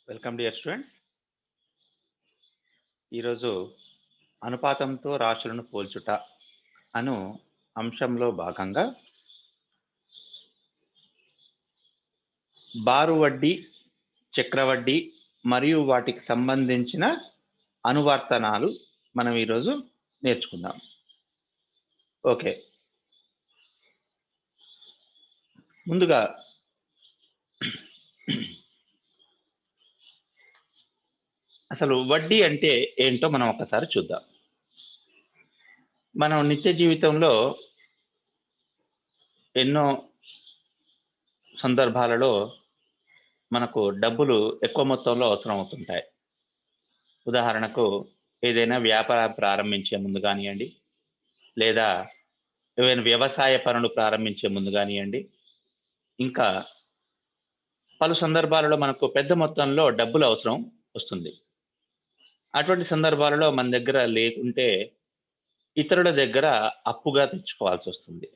Welcome dear students. ఈరోజు అనుపాతంతో రాశులను పోల్చుట అను అంశంలో భాగంగా బారు వడ్డీ, చక్రవడ్డీ మరియు వాటికి సంబంధించిన అనువర్తనాలు మనం ఈరోజు నేర్చుకుందాం. ఓకే, ముందుగా అసలు వడ్డీ అంటే ఏంటో మనం ఒకసారి చూద్దాం. మనం నిత్య జీవితంలో ఎన్నో సందర్భాలలో మనకు డబ్బులు ఎక్కువ మొత్తంలో అవసరం అవుతుంటాయి. ఉదాహరణకు ఏదైనా వ్యాపారం ప్రారంభించే ముందు కానివ్వండి, లేదా ఏవైనా వ్యవసాయ పనులు ప్రారంభించే ముందు కానివ్వండి, ఇంకా పలు సందర్భాలలో మనకు పెద్ద మొత్తంలో డబ్బులు అవసరం వస్తుంది. అటువంటి సందర్భాలలో మన దగ్గర లేకుంటే ఇతరుల దగ్గర అప్పుగా తెచ్చుకోవాల్సి వస్తుంది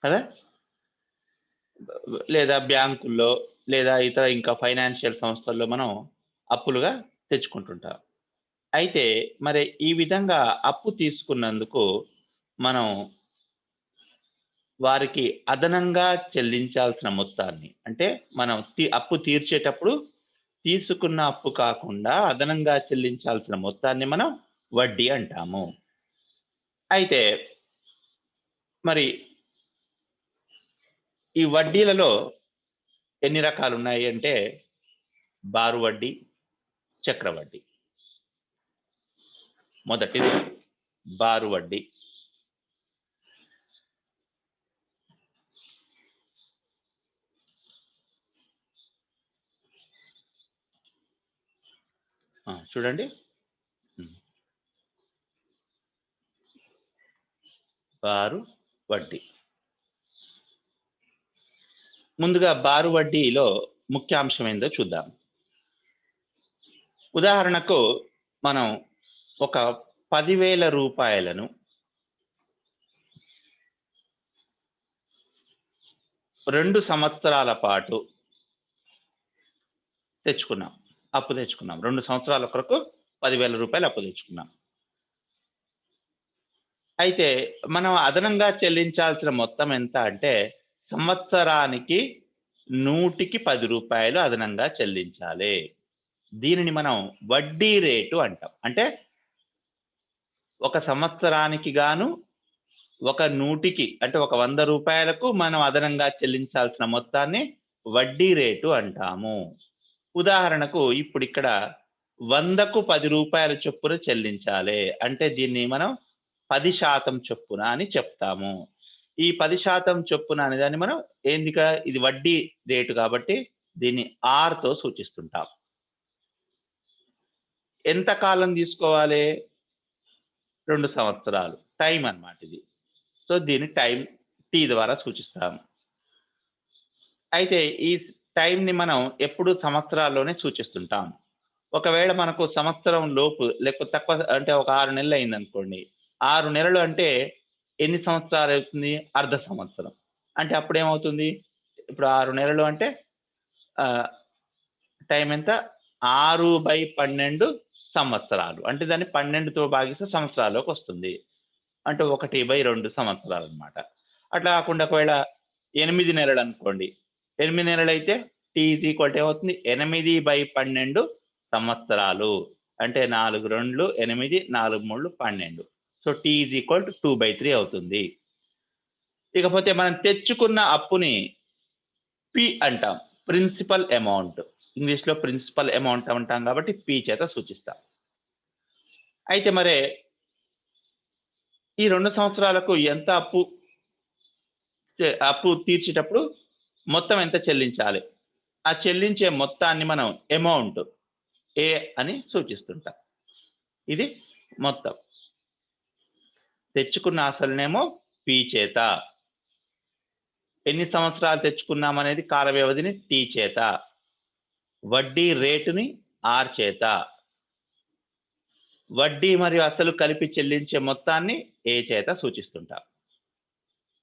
కదా. లేదా బ్యాంకుల్లో లేదా ఇతర ఇంకా ఫైనాన్షియల్ సంస్థల్లో మనం అప్పులుగా తెచ్చుకుంటుంటాం. అయితే మరి ఈ విధంగా అప్పు తీసుకున్నందుకు మనం వారికి అదనంగా చెల్లించాల్సిన మొత్తాన్ని, అంటే మనం అప్పు తీర్చేటప్పుడు తీసుకున్న అప్పు కాకుండా అదనంగా చెల్లించాల్సిన మొత్తాన్ని మనం వడ్డీ అంటాము. అయితే మరి ఈ వడ్డీలలో ఎన్ని రకాలు ఉన్నాయి అంటే బారు వడ్డీ, చక్రవడ్డీ. మొదటిది బారు వడ్డీ. చూడండి, బారు వడ్డీ. ముందుగా బారు వడ్డీలో ముఖ్యాంశం ఏందో చూద్దాం. ఉదాహరణకు మనం ఒక 10,000 రూపాయలను 2 సంవత్సరాల పాటు తెచ్చుకున్నాం, అప్పు తెచ్చుకున్నాం. 2 సంవత్సరాల కొరకు 10,000 రూపాయలు అప్పు తెచ్చుకున్నాం. అయితే మనం అదనంగా చెల్లించాల్సిన మొత్తం ఎంత అంటే సంవత్సరానికి 100కి 10 రూపాయలు అదనంగా చెల్లించాలి. దీనిని మనం వడ్డీ రేటు అంటాం. అంటే ఒక సంవత్సరానికి గాను ఒక 100కి, అంటే ఒక 100 రూపాయలకు మనం అదనంగా చెల్లించాల్సిన మొత్తాన్ని వడ్డీ రేటు అంటాము. ఉదాహరణకు ఇప్పుడు ఇక్కడ 100కు 10 రూపాయల చొప్పున చెల్లించాలి అంటే దీన్ని మనం 10% చొప్పున అని చెప్తాము. ఈ 10% చొప్పున అనే దాన్ని మనం ఇది వడ్డీ రేటు కాబట్టి దీన్ని ఆర్‌తో సూచిస్తుంటాం. ఎంత కాలం తీసుకోవాలి? 2 సంవత్సరాలు. టైం అన్నమాట ఇది. సో దీన్ని టైం టీ ద్వారా సూచిస్తాము. అయితే ఈ టైంని మనం ఎప్పుడు సంవత్సరాల్లోనే సూచిస్తుంటాం. ఒకవేళ మనకు సంవత్సరం లోపు లేకపోతే తక్కువ, అంటే ఒక 6 నెలలు అయిందనుకోండి. 6 నెలలు అంటే ఎన్ని సంవత్సరాలు అవుతుంది? అర్ధ సంవత్సరం. అంటే అప్పుడేమవుతుంది? ఇప్పుడు 6 నెలలు అంటే టైం ఎంత? 6/12 సంవత్సరాలు. అంటే దాన్ని 12తో భాగిస్తే సంవత్సరాల్లోకి వస్తుంది. అంటే 1/2 సంవత్సరాలన్నమాట. అట్లా కాకుండా ఒకవేళ 8 నెలలు అనుకోండి. 8 నెలలైతే టీ ఈజ్ ఈక్వల్ టు ఏమవుతుంది? 8/12 సంవత్సరాలు. అంటే 4 2 8, 4 3 12. So T is equal to 2/3 అవుతుంది. ఇకపోతే మనం తెచ్చుకున్న అప్పుని పి అంటాం. Principal amount. ఇంగ్లీష్‌లో ప్రిన్సిపల్ అమౌంట్ అంటాం కాబట్టి పి చేత సూచిస్తాం. అయితే మరి ఈ 2 సంవత్సరాలకు ఎంత అప్పు తీర్చేటప్పుడు మొత్తం ఎంత చెల్లించాలి? ఆ చెల్లించే మొత్తాన్ని మనం అమౌంట్ ఏ అని సూచిస్తుంటాం. ఇది మొత్తం. తెచ్చుకున్న అసలునేమో పి చేత, ఎన్ని సంవత్సరాలు తెచ్చుకున్నామనేది కాల వ్యవధిని టీ చేత, వడ్డీ రేటుని ఆర్ చేత, వడ్డీ మరియు అసలు కలిపి చెల్లించే మొత్తాన్ని ఏ చేత సూచిస్తుంటాం.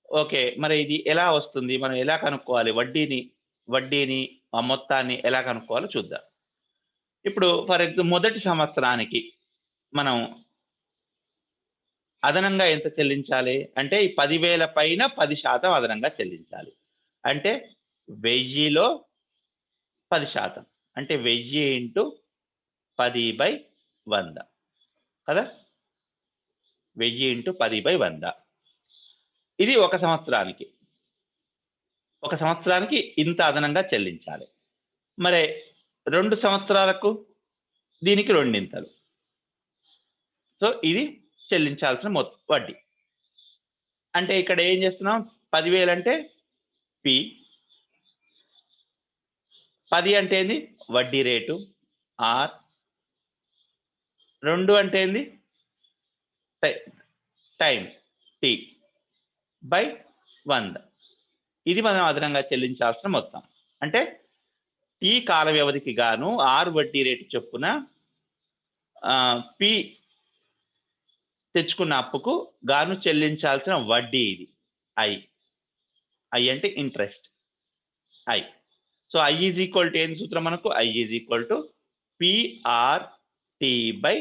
ఓకే, మరి ఇది ఎలా వస్తుంది? మనం ఎలా కనుక్కోవాలి? వడ్డీని ఆ మొత్తాన్ని ఎలా కనుక్కోవాలో చూద్దాం. ఇప్పుడు ఫర్ ఎగ్జాంపుల్ మొదటి సంవత్సరానికి మనం అదనంగా ఎంత చెల్లించాలి అంటే ఈ 10,000 పైన 10% అదనంగా చెల్లించాలి. అంటే 1000లో 10% అంటే 1000 ఇంటూ 10/100 కదా? 1000 ఇంటూ 10/100 ఇది ఒక సంవత్సరానికి. ఒక సంవత్సరానికి ఇంత అదనంగా చెల్లించాలి. మరి 2 సంవత్సరాలకు దీనికి రెండింతలు. సో, ఇది చెల్లించాల్సిన వడ్డీ. అంటే ఇక్కడ ఏం చేస్తున్నాం 10,000 అంటే పి. 10 అంటే ఏంది వడ్డీ రేటు ఆర్. 2 అంటే ఏంది టైం టీ బై 100. ఇది మనం అదనంగా చెల్లించాల్సిన మొత్తం. అంటే టీ కాల వ్యవధికి గాను ఆర్ వడ్డీ రేటు చొప్పున పి తెచ్చుకున్న అప్పుకు గాను చెల్లించాల్సిన వడ్డీ ఇది ఐ. ఐ అంటే interest I. So I is equal to ఏంది సూత్రం మనకు I is equal to P R T by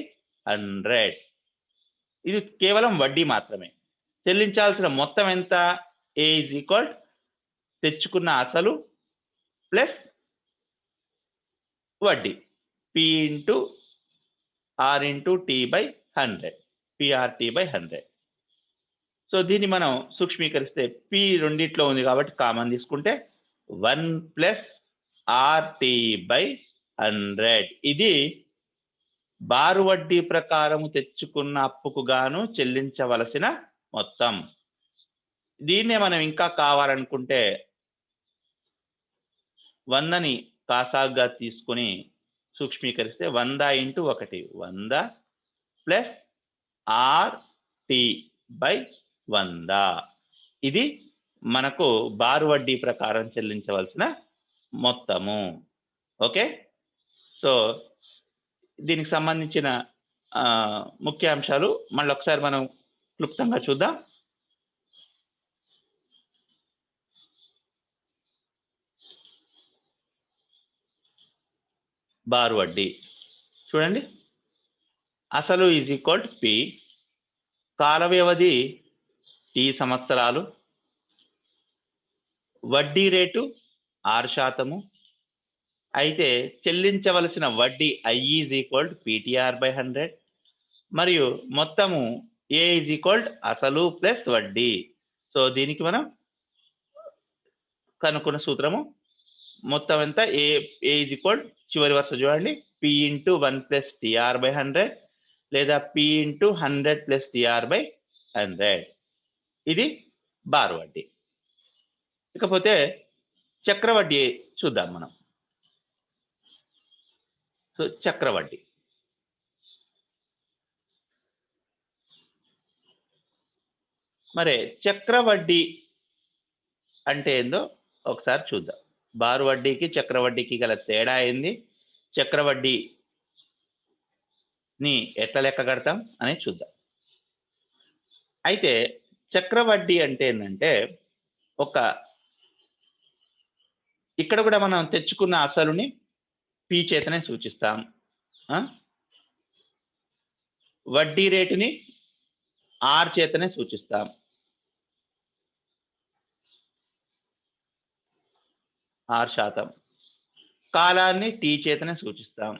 100. ఇది కేవలం వడ్డీ మాత్రమే. చెల్లించాల్సిన మొత్తం ఎంత ఏ ఈజ్ ఈక్వల్ తెచ్చుకున్న అసలు ప్లస్ వడ్డీ P into R into T by 100 P R T by 100. So దీన్ని మనం సూక్ష్మీకరిస్తే పి రెండిట్లో ఉంది కాబట్టి కామన్ తీసుకుంటే 1 ప్లస్ ఆర్టీ బై 100. ఇది బారు వడ్డీ ప్రకారము తెచ్చుకున్న అప్పుకు గాను చెల్లించవలసిన మొత్తం. దీన్నే మనం ఇంకా కావాలనుకుంటే 100ని కాసాగ్గా తీసుకుని సూక్ష్మీకరిస్తే 100 into 1 100 plus r t by 100. ఇది మనకు బారు వడ్డీ ప్రకారం చెల్లించవలసిన మొత్తము. ఓకే. సో దీనికి సంబంధించిన ముఖ్యాంశాలు మళ్ళీ ఒకసారి మనం క్లుప్తంగా చూద్దాం. బారు వడ్డీ చూడండి. అసలు ఈజ్ ఈక్వల్ టు పి. కాల వ్యవధి టీ సంవత్సరాలు. వడ్డీ రేటు 6%. అయితే చెల్లించవలసిన వడ్డీ I is equal to PTR by 100 మరియు మొత్తము ఏ ఈజ్ ఈక్వల్ అసలు ప్లస్ వడ్డీ. సో దీనికి మనం కనుక్కున్న సూత్రము మొత్తం ఎంత ఏ ఈజ్ ఈక్వల్ చివరి వరుస చూడండి P into 1 plus T R by 100 లేదా P into 100 plus T R by 100. ఇది బారు వడ్డీ. ఇకపోతే చక్రవడ్డీ చూద్దాం మనం. సో చక్రవడ్డీ మరి చక్రవడ్డీ అంటే ఏందో ఒకసారి చూద్దాం. బారు వడ్డీకి చక్రవడ్డీకి గల తేడా ఏంది, చక్రవడ్డీని ఎట్లా లెక్క కడతాం అనేది చూద్దాం. అయితే చక్రవడ్డీ అంటే ఏంటంటే ఇక్కడ కూడా మనం తెచ్చుకున్న అసలుని పి చేతనే సూచిస్తాం. వడ్డీ రేటుని ఆర్ చేతనే సూచిస్తాం. 6%. కాలాన్ని టీ చేతనే సూచిస్తాం.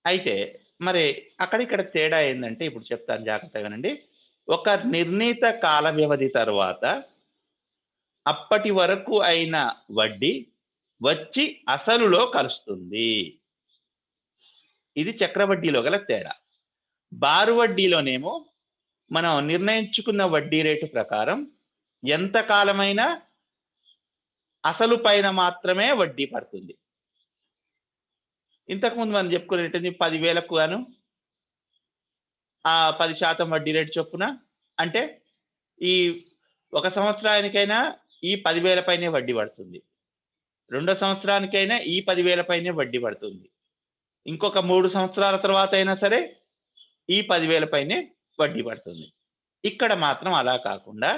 అయితే మరి అక్కడిక్కడ తేడా ఏంటంటే ఇప్పుడు చెప్తాను జాగ్రత్తగానండి. ఒక నిర్ణీత కాల వ్యవధి తర్వాత అప్పటి వరకు అయిన వడ్డీ వచ్చి అసలులో కలుస్తుంది. ఇది చక్రవడ్డీలో గల తేడా. బారు వడ్డీలోనేమో మనం నిర్ణయించుకున్న వడ్డీ రేటు ప్రకారం ఎంత కాలమైనా అసలు పైన మాత్రమే వడ్డీ పడుతుంది. ఇంతకుముందు మనం చెప్పుకునేది 10,000కు గాను 10% వడ్డీ రేటు చొప్పున. అంటే ఈ ఒక సంవత్సరానికైనా ఈ 10,000 పైనే వడ్డీ పడుతుంది. రెండో సంవత్సరానికైనా ఈ 10,000 పైనే వడ్డీ పడుతుంది. ఇంకొక 3 సంవత్సరాల తర్వాత అయినా సరే ఈ 10,000 పైనే వడ్డీ పడుతుంది. ఇక్కడ మాత్రం అలా కాకుండా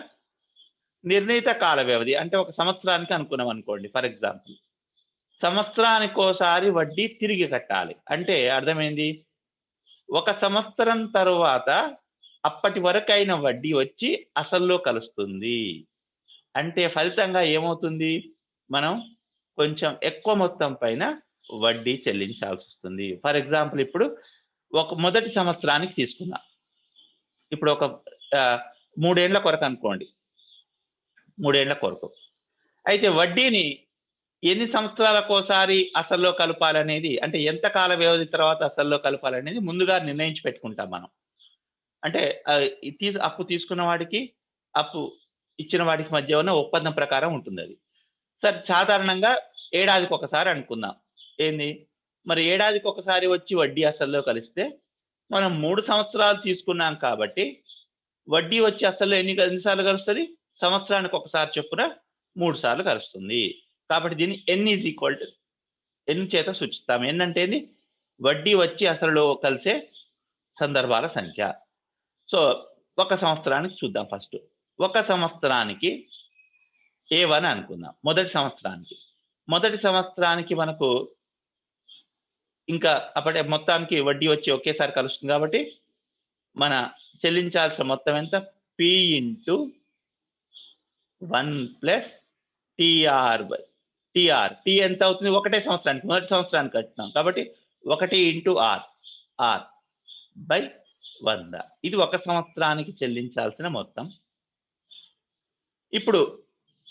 నిర్ణీత కాల వ్యవధి అంటే ఒక సంవత్సరానికి అనుకున్నాం అనుకోండి ఫర్ ఎగ్జాంపుల్. సంవత్సరానికోసారి వడ్డీ తిరిగి కట్టాలి. అంటే అర్థమైంది? ఒక సంవత్సరం తరువాత అప్పటి వరకైన వడ్డీ వచ్చి అసల్లో కలుస్తుంది. అంటే ఫలితంగా ఏమవుతుంది? మనం కొంచెం ఎక్కువ మొత్తం పైన వడ్డీ చెల్లించాల్సొస్తుంది. ఫర్ ఎగ్జాంపుల్ ఇప్పుడు మొదటి సంవత్సరానికి తీసుకుందాం. ఇప్పుడు ఒక 3 ఏళ్ల కొరకు అనుకోండి. 3 ఏళ్ల కొరకు. అయితే వడ్డీని ఎన్ని సంవత్సరాలకోసారి అసల్లో కలపాలనేది, అంటే ఎంత కాల వ్యవధి తర్వాత అసల్లో కలపాలనేది ముందుగా నిర్ణయించి పెట్టుకుంటాం మనం. అంటే అప్పు తీసుకున్న వాడికి, అప్పు ఇచ్చిన వాడికి మధ్య ఉన్న ఒప్పందం ప్రకారం ఉంటుందది. సాధారణంగా ఏడాదికి ఒకసారి అనుకుందాం. ఏంది? మరి ఏడాదికి ఒకసారి వచ్చి వడ్డీ అసల్లో కలిస్తే మనం 3 సంవత్సరాలు తీసుకున్నాం కాబట్టి వడ్డీ వచ్చి అసలు ఎన్ని సార్లు కలుస్తుంది? సంవత్సరానికి ఒకసారి చొప్పున 3 సార్లు కలుస్తుంది. కాబట్టి దీన్ని n చేత సూచిస్తాం. n అంటే ఏంది? వడ్డీ వచ్చి అసలులో కలిసే సందర్భాల సంఖ్య. సో ఒక సంవత్సరానికి చూద్దాం ఫస్ట్. ఒక సంవత్సరానికి A1 అనుకుందాం. మొదటి సంవత్సరానికి మనకు ఇంకా అప్పటి మొత్తానికి వడ్డీ వచ్చి ఒకేసారి కలుస్తుంది కాబట్టి మన చెల్లించాల్సిన మొత్తం ఎంత? P × 1 + TR. T ఎంత అవుతుంది? ఒకటే సంవత్సరానికి, మొదటి సంవత్సరానికి కట్టినాం కాబట్టి 1 × R/100. ఇది ఒక సంవత్సరానికి చెల్లించాల్సిన మొత్తం. ఇప్పుడు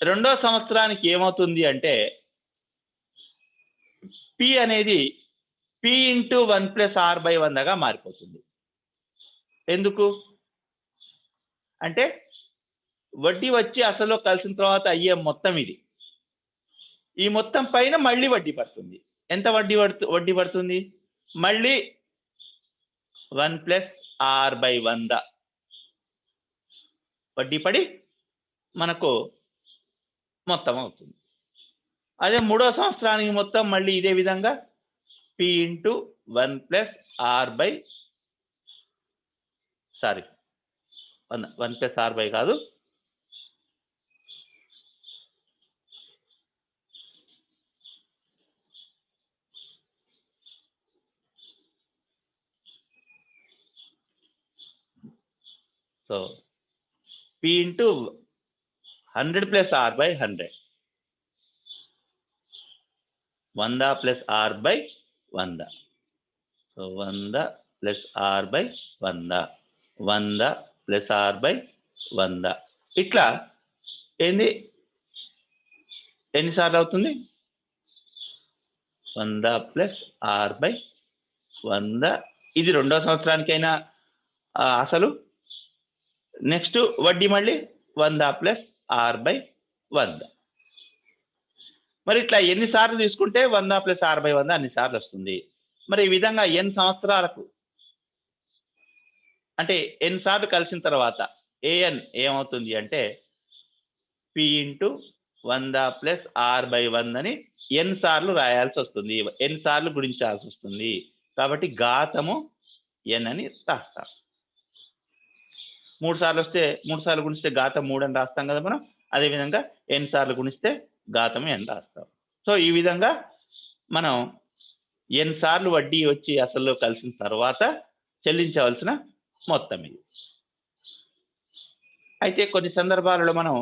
రెండో సంవత్సరానికి ఏమవుతుంది అంటే P అనేది P × 1 + R/100గా మారిపోతుంది. ఎందుకు? అంటే వడ్డీ వచ్చి అసలు కలిసిన తర్వాత అయ్యే మొత్తం ఇది. ఈ మొత్తం పైన మళ్ళీ వడ్డీ పడుతుంది. ఎంత వడ్డీ పడుతుంది? మళ్ళీ 1 + R/100 వడ్డీ పడి మనకు మొత్తం అవుతుంది. అదే మూడో సంవత్సరానికి మొత్తం మళ్ళీ ఇదే విధంగా P × 1 + R/100 కాదు, so P × 100 + R/100, 100 + R/100, so 100 + R/100, 100 + R/100. ఇట్లా ఏంది? ఎన్నిసార్లు అవుతుంది? 100 + R/100. ఇది రెండో సంవత్సరానికైనా అసలు. నెక్స్ట్ వడ్డీ మళ్ళీ 100 + R/100. మరి ఇట్లా ఎన్నిసార్లు తీసుకుంటే 100 + R/100 అన్ని సార్లు వస్తుంది. మరి ఈ విధంగా n సంవత్సరాలకు, అంటే n సార్లు కలిసిన తర్వాత an ఏమవుతుంది అంటే P × 100 + R/100 అని n సార్లు రాయాల్సి వస్తుంది, n సార్లు గుణించాల్సి వస్తుంది. కాబట్టి ఘాతము n అని రాస్తాం. 3 సార్లు వస్తే 3 సార్లు గుణిస్తే ఘాతం 3 అని రాస్తాం కదా మనం. అదేవిధంగా n సార్లు గుణిస్తే ఘాతం n రాస్తాం. సో ఈ విధంగా మనం n సార్లు వడ్డీ వచ్చి అసలు కలిసిన తర్వాత చెల్లించవలసిన మొత్తం ఇది. అయితే కొన్ని సందర్భాలలో మనం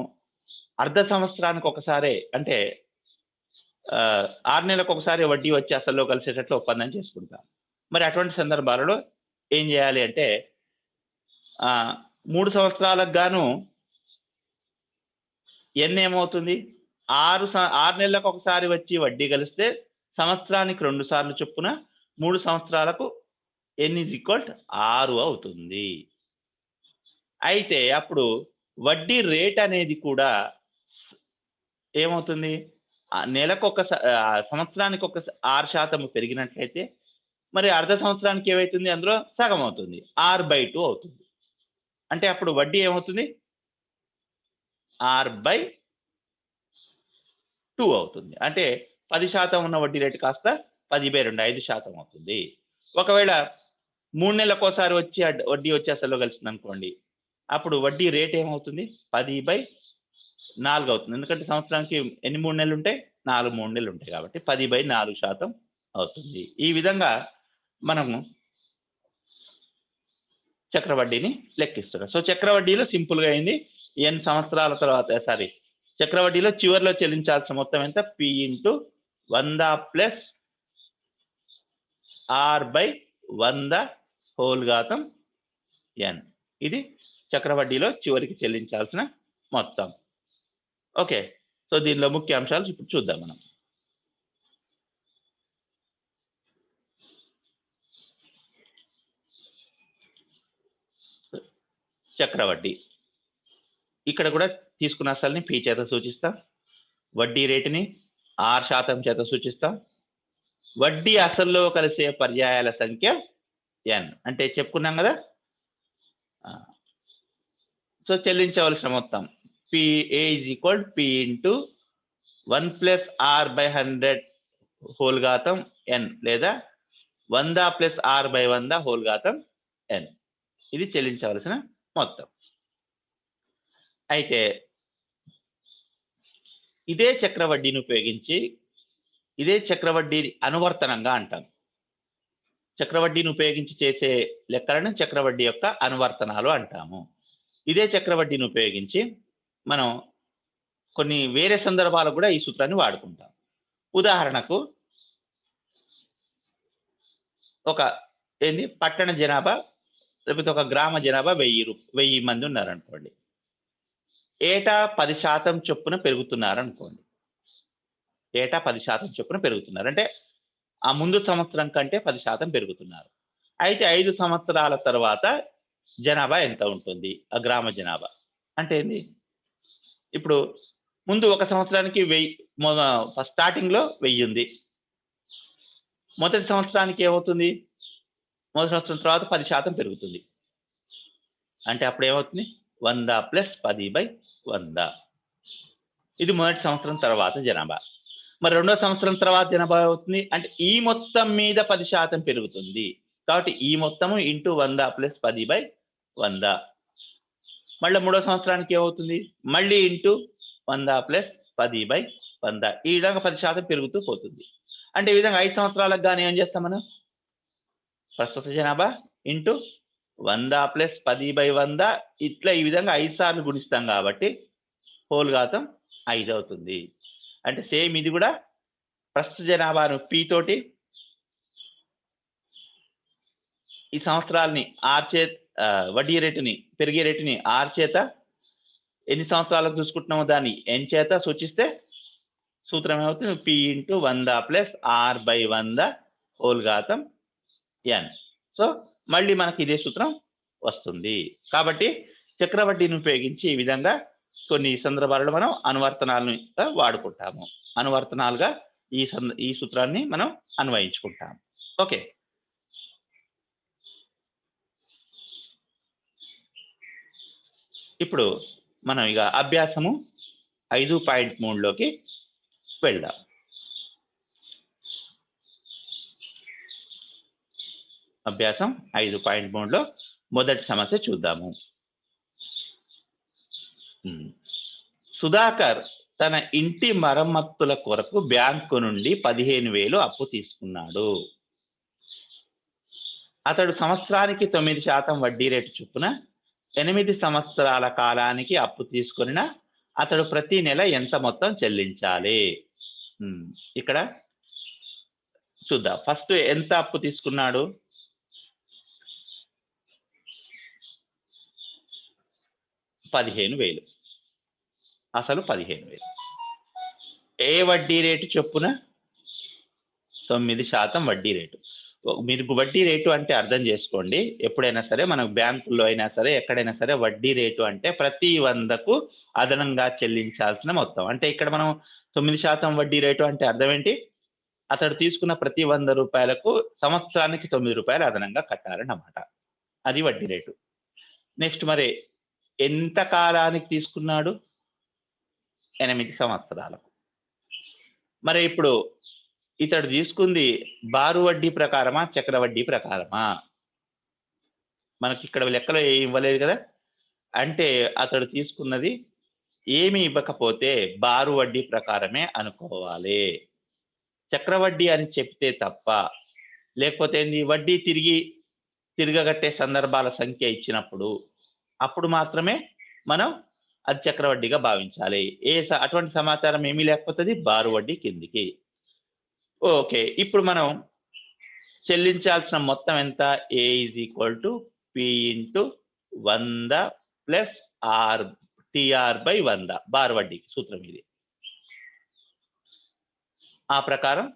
అర్ధ సంవత్సరానికి ఒకసారి, అంటే 6 నెలలకు ఒకసారి వడ్డీ వచ్చి అసలు కలిసేటట్లు ఒప్పందం చేసుకుంటాం. మరి అటువంటి సందర్భాలలో ఏం చేయాలి అంటే 3 సంవత్సరాలకు గాను n ఏమవుతుంది? 6 నెలలకు ఒకసారి వచ్చి వడ్డీ కలిస్తే సంవత్సరానికి 2 సార్లు చొప్పున 3 సంవత్సరాలకు n = 6 అవుతుంది. అయితే అప్పుడు వడ్డీ రేట్ అనేది కూడా ఏమవుతుంది? సంవత్సరానికి 6% పెరిగినట్లయితే మరి అర్ధ సంవత్సరానికి ఏమవుతుంది? అందులో సగం అవుతుంది, R/2 అవుతుంది. అంటే అప్పుడు వడ్డీ ఏమవుతుంది? R/2 అవుతుంది. అంటే 10% ఉన్న వడ్డీ రేటు కాస్త 10/2 5% అవుతుంది. ఒకవేళ 3 నెలలకోసారి వచ్చి వడ్డీ వచ్చి అసలు కలిసింది అనుకోండి, అప్పుడు వడ్డీ రేట్ ఏమవుతుంది? 10/4 అవుతుంది. ఎందుకంటే సంవత్సరానికి ఎన్ని 3 నెలలు ఉంటాయి? 4 3 నెలలు ఉంటాయి కాబట్టి 10/4% అవుతుంది. ఈ విధంగా మనము చక్రవడ్డీని లెక్కిస్తున్నాం. సో చక్రవడ్డీలో సింపుల్‌గా అయింది. n సంవత్సరాల తర్వాత చక్రవడ్డీలో చివరిలో చెల్లించాల్సిన మొత్తం ఎంత? P × 100 ప్లస్ R/100 హోల్ ఘాతం n. ఇది చక్రవడ్డీలో చివరికి చెల్లించాల్సిన మొత్తం. ఓకే. సో దీనిలో ముఖ్య అంశాలు ఇప్పుడు చూద్దాం మనం. చక్రవడ్డీ. ఇక్కడ కూడా తీసుకున్న అసలుని P చేత సూచిస్తాం. వడ్డీ రేటుని R% చేత సూచిస్తాం. వడ్డీ అసలులో కలిసే పర్యాయాల సంఖ్య n. అంటే చెప్పుకున్నాం కదా. సో చెల్లించవలసిన మొత్తం A = P × 1 + R/100 హోల్ ఘాతం n లేదా 100 + R/100 హోల్ ఘాతం n. ఇది చెల్లించవలసిన మొత్తం. అయితే ఇదే చక్రవడ్డీని ఉపయోగించి ఇదే చక్రవడ్డీ అనువర్తనంగా అంటాం. చక్రవడ్డీని ఉపయోగించి చేసే లెక్కలను చక్రవడ్డీ యొక్క అనువర్తనాలు అంటాము. ఇదే చక్రవడ్డీని ఉపయోగించి మనం కొన్ని వేరే సందర్భాలకు కూడా ఈ సూత్రాన్ని వాడుకుంటాం. ఉదాహరణకు ఒక పట్టణ జనాభా లేకపోతే ఒక గ్రామ జనాభా 1000 మంది ఉన్నారనుకోండి. ఏటా 10% చొప్పున పెరుగుతున్నారనుకోండి. ఏటా 10% చొప్పున పెరుగుతున్నారు. అంటే ఆ ముందు సంవత్సరం కంటే 10% పెరుగుతున్నారు. అయితే 5 సంవత్సరాల తర్వాత జనాభా ఎంత ఉంటుంది? ఆ గ్రామ జనాభా. అంటే ఏంది? ఇప్పుడు ముందు ఒక సంవత్సరానికి 1000 స్టార్టింగ్‌లో 1000 ఉంది. మొదటి సంవత్సరానికి ఏమవుతుంది? మొదటి సంవత్సరం తర్వాత 10% పెరుగుతుంది. అంటే అప్పుడు ఏమవుతుంది? 100 + 10/100. ఇది మొదటి సంవత్సరం తర్వాత జనాభా. మరి రెండో సంవత్సరం తర్వాత జనాభా అవుతుంది అంటే ఈ మొత్తం మీద 10% పెరుగుతుంది. కాబట్టి ఈ మొత్తము ఇంటూ 100 + 10/100. మళ్ళీ మూడో సంవత్సరానికి ఏమవుతుంది? మళ్ళీ ఇంటూ 100 + 10/100. ఈ విధంగా 10% పెరుగుతూ పోతుంది. అంటే ఈ విధంగా 5 సంవత్సరాలకు గాని ఏం చేస్తాం మనం? ప్రస్తుత జనాభా ఇంటూ 100 + 10/100 ఇట్లా ఈ విధంగా 5 సార్లు గుణిస్తాం కాబట్టి హోల్ ఘాతం 5 అవుతుంది. అంటే సేమ్ ఇది కూడా ప్రస్తుత జనాభాను P తోటి ఈ సంవత్సరాలని వడ్డీ రేటుని పెరిగే రేటుని R చేత ఎన్ని సంవత్సరాలకు చూసుకుంటున్నామో దాన్ని n చేత సూచిస్తే సూత్రం ఏమవుతుంది? P × 100 + R/100 హోల్ ఘాతం n. సో మళ్ళీ మనకి ఇదే సూత్రం వస్తుంది. కాబట్టి చక్రవడ్డీని ఉపయోగించి ఈ విధంగా కొన్ని సందర్భాలలో మనం అనువర్తనాలను వాడుకుంటాము. అనువర్తనాలుగా ఈ సూత్రాన్ని మనం అన్వయించుకుంటాము. ఓకే. ఇప్పుడు మనం ఇక అభ్యాసము 5.3లోకి వెళ్దాం. అభ్యాసం 5.3లో మొదటి సమస్య చూద్దాము. సుధాకర్ తన ఇంటి మరమ్మతుల కొరకు బ్యాంకు నుండి 15,000 అప్పు తీసుకున్నాడు. అతడు సంవత్సరానికి 9% వడ్డీ రేటు చొప్పున 8 సంవత్సరాల కాలానికి అప్పు తీసుకున్న అతడు ప్రతి నెల ఎంత మొత్తం చెల్లించాలి? ఇక్కడ చూద్దాం. ఫస్ట్ ఎంత అప్పు తీసుకున్నాడు? 15,000. అసలు 15,000. ఏ వడ్డీ రేటు చొప్పున? 9% వడ్డీ రేటు. మీరు వడ్డీ రేటు అంటే అర్థం చేసుకోండి. ఎప్పుడైనా సరే మనం బ్యాంకుల్లో అయినా సరే ఎక్కడైనా సరే వడ్డీ రేటు అంటే ప్రతి 100కు అదనంగా చెల్లించాల్సిన మొత్తం. అంటే ఇక్కడ మనం 9% వడ్డీ రేటు అంటే అర్థం ఏంటి? అతడు తీసుకున్న ప్రతి 100 రూపాయలకు సంవత్సరానికి 9 రూపాయలు అదనంగా కట్టాలన్నమాట. అది వడ్డీ రేటు. నెక్స్ట్ మరి ఎంత కాలానికి తీసుకున్నాడు? 8 సంవత్సరాలకు. మరి ఇప్పుడు ఇతడు తీసుకుంది బారు వడ్డీ ప్రకారమా చక్రవడ్డీ ప్రకారమా? మనకి ఇక్కడ లెక్కలో ఏం ఇవ్వలేదు కదా. అంటే అతడు తీసుకున్నది ఏమి ఇవ్వకపోతే బారు వడ్డీ ప్రకారమే అనుకోవాలి. చక్రవడ్డీ అని చెప్తే తప్ప, లేకపోతే వడ్డీ తిరగగట్టే సందర్భాల సంఖ్య ఇచ్చినప్పుడు, అప్పుడు మాత్రమే మనం అది చక్రవడ్డీగా భావించాలి. అటువంటి సమాచారం ఏమీ లేకపోతే అది బారు వడ్డీ కిందికి. ఓకే. ఇప్పుడు మనం చెల్లించాల్సిన మొత్తం ఎంత? A = P × 100 ప్లస్ TR/100 బారు వడ్డీకి సూత్రం ఇది. ఆ ప్రకారం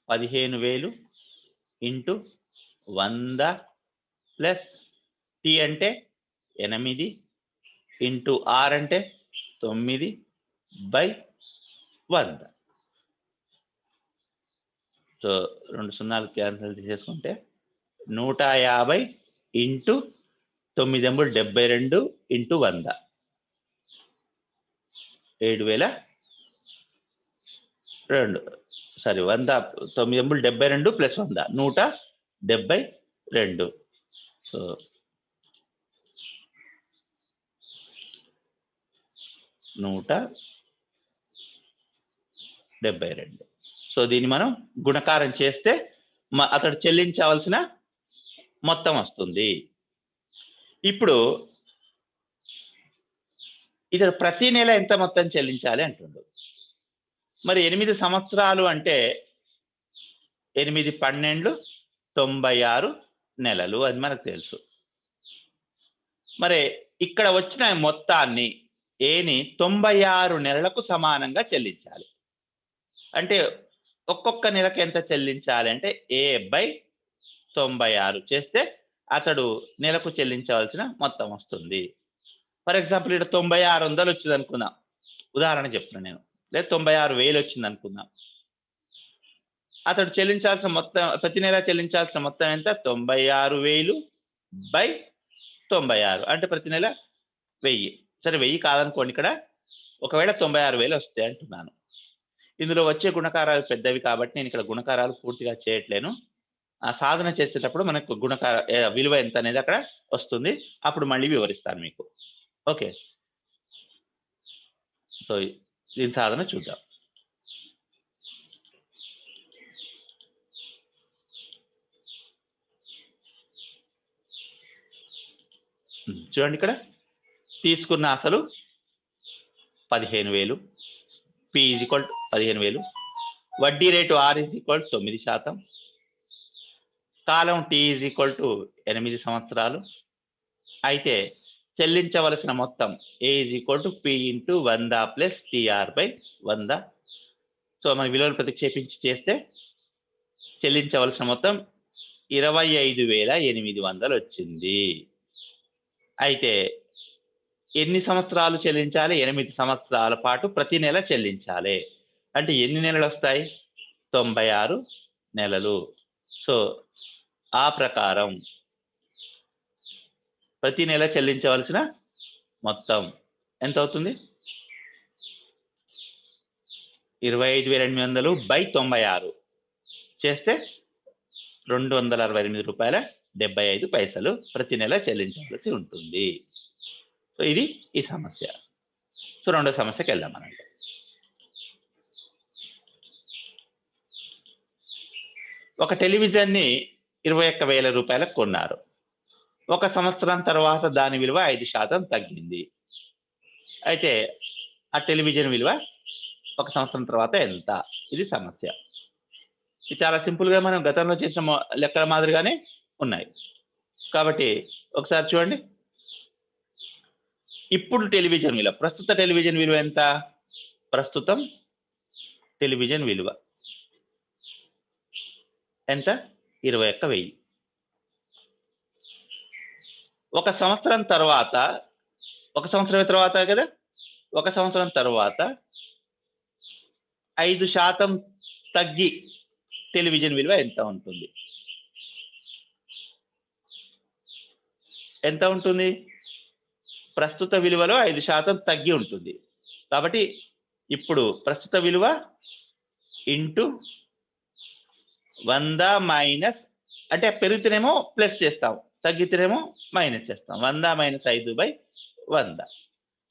15,000 × 100 ప్లస్ T అంటే 8 ఇంటూ R అంటే 9/100. సో 2 సున్నాలు క్యాన్సిల్ చేసేసుకుంటే 150 into 9 72 into 100 7,002 sorry 100 9 72 plus 100 172. So 172. So దీన్ని మనం గుణకారం చేస్తే అతడు చెల్లించవలసిన మొత్తం వస్తుంది. ఇప్పుడు ఇతడు ప్రతి నెల ఎంత మొత్తం చెల్లించాలి అంటుండు. మరి 8 సంవత్సరాలు అంటే 8 12 96 నెలలు అని మనకు తెలుసు. మరి ఇక్కడ వచ్చిన మొత్తాన్ని ఏని 96 నెలలకు సమానంగా చెల్లించాలి. అంటే ఒక్కొక్క నెలకు ఎంత చెల్లించాలి అంటే A/96 చేస్తే అతడు నెలకు చెల్లించవలసిన మొత్తం వస్తుంది. ఫర్ ఎగ్జాంపుల్ ఇక్కడ 9600 వచ్చింది అనుకుందాం, ఉదాహరణ చెప్తున్నా నేను, లేదా 96,000 వచ్చింది అనుకుందాం. అతడు చెల్లించాల్సిన మొత్తం, ప్రతి నెల చెల్లించాల్సిన మొత్తం ఎంత? 96,000/96 అంటే ప్రతి నెల 1000. సరే 1000 కాదనుకోండి, ఇక్కడ ఒకవేళ 96,000 వస్తాయి అంటున్నాను. ఇందులో వచ్చే గుణకారాలు పెద్దవి కాబట్టి నేను ఇక్కడ గుణకారాలు పూర్తిగా చేయట్లేను. సాధన చేసేటప్పుడు మనకు విలువ ఎంత అనేది అక్కడ వస్తుంది, అప్పుడు మళ్ళీ వివరిస్తాను మీకు. ఓకే, సో దీని సాధన చూద్దాం. చూడండి, ఇక్కడ తీసుకున్న అసలు 15,000, P = 15,000, వడ్డీ రేటు R = 9%, కాలం T = 8 సంవత్సరాలు. అయితే చెల్లించవలసిన మొత్తం A = P × 100 plus TR/100. So మన విలువలు ప్రతిక్షేపించి చేస్తే చెల్లించవలసిన మొత్తం 25,800 వచ్చింది. అయితే ఎన్ని సంవత్సరాలు చెల్లించాలి? 8 సంవత్సరాల పాటు ప్రతి నెల చెల్లించాలి. అంటే ఎన్ని నెలలు వస్తాయి? 96 నెలలు. సో ఆ ప్రకారం ప్రతి నెల చెల్లించవలసిన మొత్తం ఎంత అవుతుంది? 25,800/96 చేస్తే ₹268.75 ప్రతి నెల చెల్లించవలసి ఉంటుంది. సో ఇది ఈ సమస్య. సో రెండో సమస్యకి వెళ్దాం మనం. ఒక టెలివిజన్ని 21,000 రూపాయలకు కొన్నారు. 1 సంవత్సరం తర్వాత దాని విలువ 5% తగ్గింది. అయితే ఆ టెలివిజన్ విలువ 1 సంవత్సరం తర్వాత ఎంత? ఇది సమస్య. ఇది చాలా సింపుల్ గా మనం గతంలో చేసిన లెక్కల మాదిరిగానే ఉన్నాయి. కాబట్టి ఒకసారి చూడండి. ఇప్పుడు టెలివిజన్ విలువ, ప్రస్తుత టెలివిజన్ విలువ ఎంత? ప్రస్తుతం టెలివిజన్ విలువ ఎంత? 21,000. 1 సంవత్సరం తర్వాత, 1 సంవత్సరం తర్వాత కదా, 1 సంవత్సరం తర్వాత 5% తగ్గి టెలివిజన్ విలువ ఎంత ఉంటుంది? ఎంత ఉంటుంది? ప్రస్తుత విలువలో 5% తగ్గి ఉంటుంది. కాబట్టి ఇప్పుడు ప్రస్తుత విలువ ఇంటూ 100 మైనస్, అంటే పెరిగితేనేమో ప్లస్ చేస్తాం, తగ్గితేనేమో మైనస్ చేస్తాం. 100 - 5/100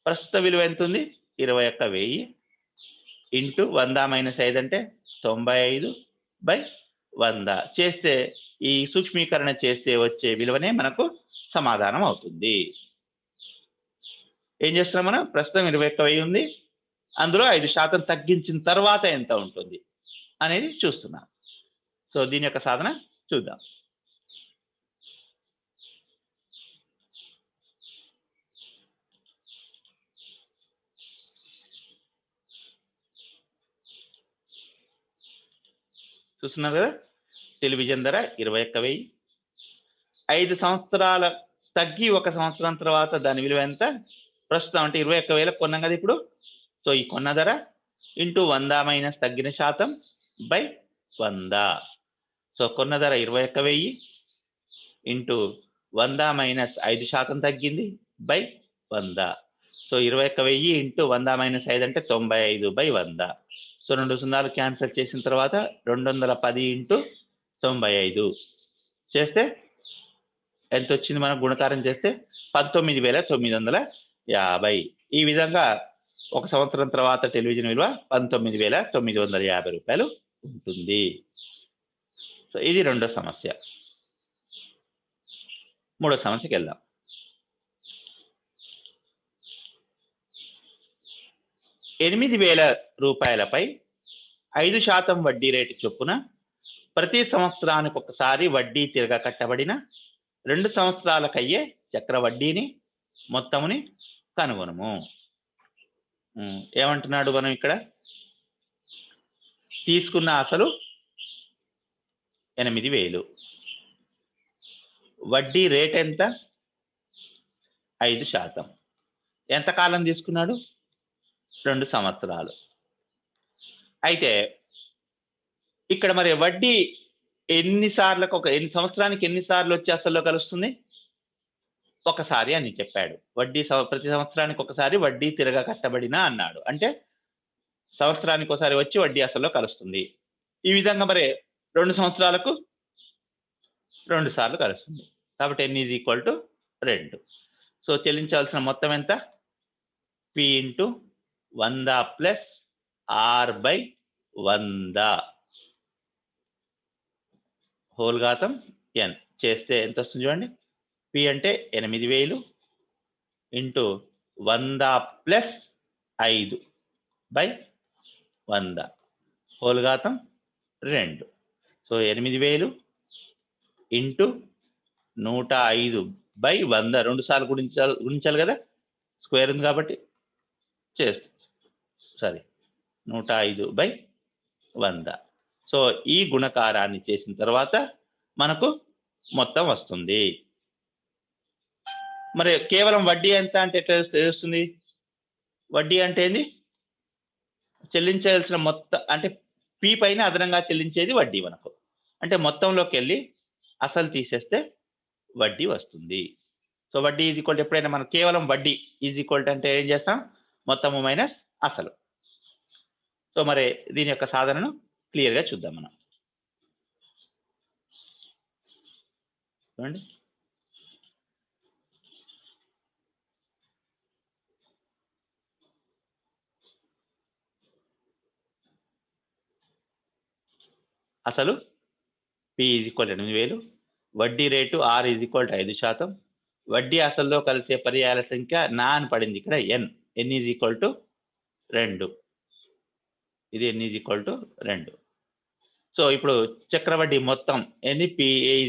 ప్రస్తుత విలువ ఎంత ఉంది? 21,000 ఇంటూ 100 - 5 అంటే 95/100 చేస్తే ఈ సూక్ష్మీకరణ చేస్తే వచ్చే విలువనే మనకు సమాధానం అవుతుంది. ఏం చేస్తున్నాం మనం? ప్రస్తుతం 21,000 ఉంది. అందులో 5% తగ్గించిన తర్వాత ఎంత ఉంటుంది అనేది చూస్తున్నాం. సో దీని యొక్క సాధన చూద్దాం. చూస్తున్నారు కదా, టెలివిజన్ ధర 21,000. 5 సంవత్సరాల తగ్గి 1 సంవత్సరం తర్వాత దాని విలువ ఎంత? ప్రస్తుతం అంటే 21,000 కొన్నాం కదా ఇప్పుడు. సో ఈ కొన్న ధర ఇంటూ 100 మైనస్ తగ్గిన శాతం బై 100. సో కొన్న ధర 21,000 ఇంటూ 100 మైనస్ 5% తగ్గింది బై 100. సో 21,000 ఇంటూ 100 మైనస్ 5 అంటే 95/100. సో 2 సున్నాలు క్యాన్సిల్ చేసిన తర్వాత 210 ఇంటూ 95 చేస్తే ఎంత వచ్చింది? మనం గుణకారం చేస్తే 19,950. ఈ విధంగా 1 సంవత్సరం తర్వాత టెలివిజన్ విలువ 19,950 రూపాయలు ఉంటుంది. సో ఇది రెండో సమస్య. మూడో సమస్యకి వెళ్దాం. రూపాయలపై 5% వడ్డీ రేటు చొప్పున ప్రతి సంవత్సరానికి ఒకసారి వడ్డీ తిరగ కట్టబడిన 2 సంవత్సరాలకయ్యే చక్ర వడ్డీని మొత్తముని కనుగొనము. ఏమంటున్నాడు మనం ఇక్కడ? తీసుకున్న అసలు 8,000, వడ్డీ రేట్ ఎంత? 5%. ఎంత కాలం తీసుకున్నాడు? 2 సంవత్సరాలు. అయితే ఇక్కడ మరి వడ్డీ ఎన్ని సంవత్సరానికి ఎన్నిసార్లు వచ్చి అసల్లో కలుస్తుంది? ఒకసారి అని చెప్పాడు. వడ్డీ ప్రతి సంవత్సరానికి ఒకసారి వడ్డీ తిరగ కట్టబడిన అన్నాడు. అంటే సంవత్సరానికి ఒకసారి వచ్చి వడ్డీ అసల్లో కలుస్తుంది. ఈ విధంగా మరి 2 సంవత్సరాలకు 2 సార్లు కలుస్తుంది. కాబట్టి n = 2. సో చెల్లించాల్సిన మొత్తం ఎంత? P × 100 + R/100 హోల్ ఘాతం n చేస్తే ఎంత వస్తుంది చూడండి. P అంటే 8,000 ఇంటూ 100 + 5/100 హోల్ ఘాతం 2. సో 8,000 ఇంటూ 105/100 2 సార్లు గుణించాలి కదా, స్క్వేర్ ఉంది కాబట్టి చేస్తుంది. 105/100. సో ఈ గుణకారాన్ని చేసిన తర్వాత మనకు మొత్తం వస్తుంది. మరి కేవలం వడ్డీ ఎంత అంటే ఎట్లా తెలుస్తుంది? వడ్డీ అంటే ఏంది? చెల్లించాల్సిన మొత్తం అంటే P పైన అదనంగా చెల్లించేది వడ్డీ మనకు. అంటే మొత్తంలోకి వెళ్ళి అసలు తీసేస్తే వడ్డీ వస్తుంది. సో వడ్డీ = ఎప్పుడైనా మనం కేవలం వడ్డీ = అంటే ఏం చేస్తాం? మొత్తము మైనస్ అసలు. సో మరి దీని యొక్క సాధనను క్లియర్గా చూద్దాం మనం. చూడండి, అసలు P = 8,000, వడ్డీ రేటు R = 5%, వడ్డీ అసల్లో కలిసే పర్యాయాల సంఖ్య నా అని పడింది ఇక్కడ n = 2. ఇది n = 2. సో ఇప్పుడు చక్రవడ్డీ మొత్తం ఎన్ని? P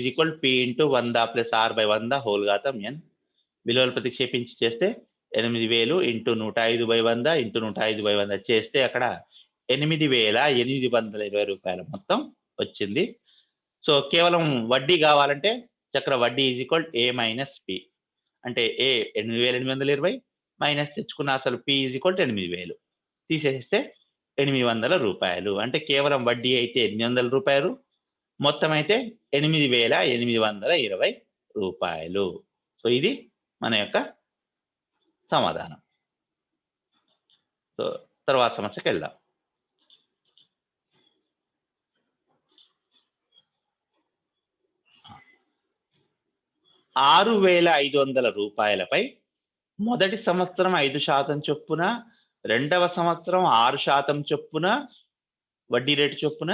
= P × 100 + R/100 హోల్ ఘాతం n. విలువలు ప్రతిక్షేపించి చేస్తే 8,000 ఇంటూ 105/100 ఇంటూ 105/100 చేస్తే అక్కడ 8,820 రూపాయల మొత్తం వచ్చింది. సో కేవలం వడ్డీ కావాలంటే చక్ర వడ్డీ = A - P. అంటే A 8,820 మైనస్ తెచ్చుకున్న అసలు P = 8,000 తీసేస్తే 800 రూపాయలు. అంటే కేవలం వడ్డీ అయితే 800 రూపాయలు, మొత్తం అయితే 8,820 రూపాయలు. సో ఇది మన యొక్క సమాధానం. సో తర్వాత సమస్యకి వెళ్దాం. రూ. 6,500పై మొదటి సంవత్సరం 5% చొప్పున, రెండవ సంవత్సరం 6% చొప్పున వడ్డీ రేటు చొప్పున,